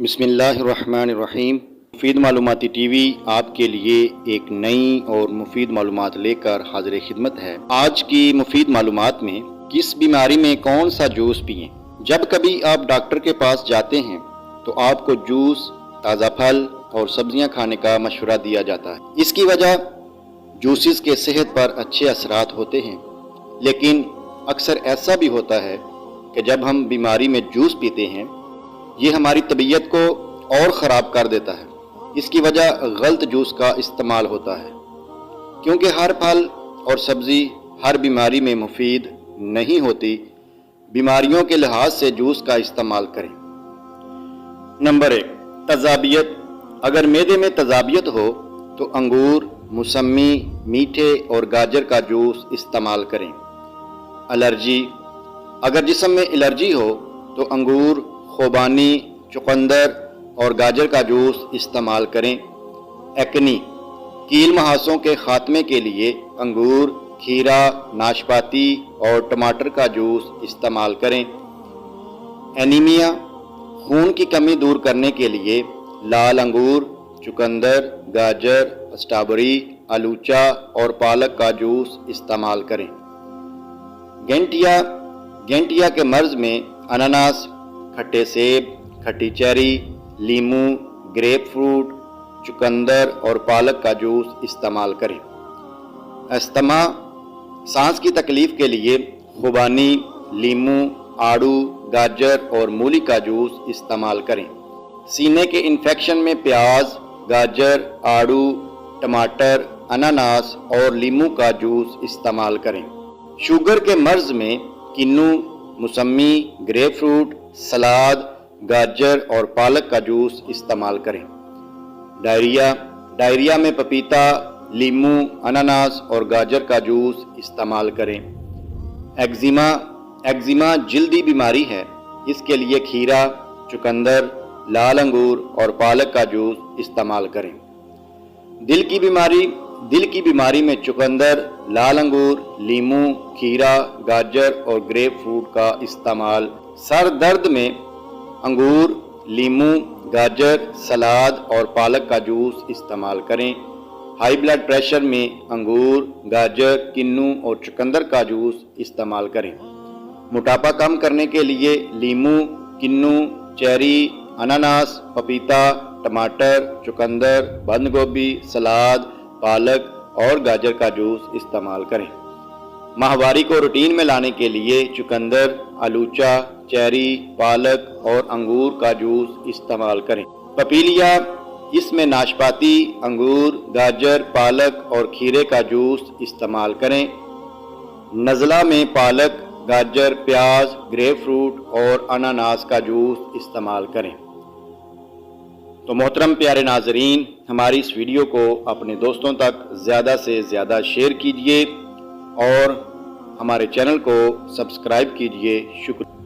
بسم اللہ الرحمن الرحیم۔ مفید معلوماتی ٹی وی آپ کے لیے ایک نئی اور مفید معلومات لے کر حاضر خدمت ہے۔ آج کی مفید معلومات میں کس بیماری میں کون سا جوس پئیں۔ جب کبھی آپ ڈاکٹر کے پاس جاتے ہیں تو آپ کو جوس، تازہ پھل اور سبزیاں کھانے کا مشورہ دیا جاتا ہے۔ اس کی وجہ جوسز کے صحت پر اچھے اثرات ہوتے ہیں، لیکن اکثر ایسا بھی ہوتا ہے کہ جب ہم بیماری میں جوس پیتے ہیں یہ ہماری طبیعت کو اور خراب کر دیتا ہے۔ اس کی وجہ غلط جوس کا استعمال ہوتا ہے، کیونکہ ہر پھل اور سبزی ہر بیماری میں مفید نہیں ہوتی۔ بیماریوں کے لحاظ سے جوس کا استعمال کریں۔ نمبر 1، تذابیت۔ اگر معدے میں تذابیت ہو تو انگور، موسمی، میٹھے اور گاجر کا جوس استعمال کریں۔ الرجی۔ اگر جسم میں الرجی ہو تو انگور، خوبانی، چقندر اور گاجر کا جوس استعمال کریں۔ ایکنی۔ کیل محاسوں کے خاتمے کے لیے انگور، کھیرا، ناشپاتی اور ٹماٹر کا جوس استعمال کریں۔ اینیمیا۔ خون کی کمی دور کرنے کے لیے لال انگور، چقندر، گاجر، اسٹرابیری، آلوچا اور پالک کا جوس استعمال کریں۔ گینٹیا کے مرض میں اناناس، کھٹے سیب، کھٹی چیری، لیموں، گریپ فروٹ، چقندر اور پالک کا جوس استعمال کریں۔ استھما۔ سانس کی تکلیف کے لیے خوبانی، لیموں، آڑو، گاجر اور مولی کا جوس استعمال کریں۔ سینے کے انفیکشن میں پیاز، گاجر، آڑو، ٹماٹر، اناناس اور لیموں کا جوس استعمال کریں۔ شوگر کے مرض میں کنو، موسمی، گریپ فروٹ، سلاد، گاجر اور پالک کا جوس استعمال کریں۔ ڈائریا میں پپیتا، لیموں، اناناس اور گاجر کا جوس استعمال کریں۔ ایگزیما جلدی بیماری ہے، اس کے لیے کھیرا، چقندر، لال انگور اور پالک کا جوس استعمال کریں۔ دل کی بیماری میں چقندر، لال انگور، لیموں، کھیرا، گاجر اور گریپ فروٹ کا استعمال۔ سر درد میں انگور، لیموں، گاجر، سلاد اور پالک کا جوس استعمال کریں۔ ہائی بلڈ پریشر میں انگور، گاجر، کنو اور چقندر کا جوس استعمال کریں۔ موٹاپا کم کرنے کے لیے لیموں، کنو، چیری، اناناس، پپیتا، ٹماٹر، چقندر، بند گوبھی، سلاد، پالک اور گاجر کا جوس استعمال کریں۔ ماہواری کو روٹین میں لانے کے لیے چقندر، آلوچا، چیری، پالک اور انگور کا جوس استعمال کریں۔ پپیلیا، اس میں ناشپاتی، انگور، گاجر، پالک اور کھیرے کا جوس استعمال کریں۔ نزلہ میں پالک، گاجر، پیاز، گریپ فروٹ اور اناناس کا جوس استعمال کریں۔ تو محترم پیارے ناظرین، ہماری اس ویڈیو کو اپنے دوستوں تک زیادہ سے زیادہ شیئر کیجیے اور ہمارے چینل کو سبسکرائب کیجیے۔ شکریہ۔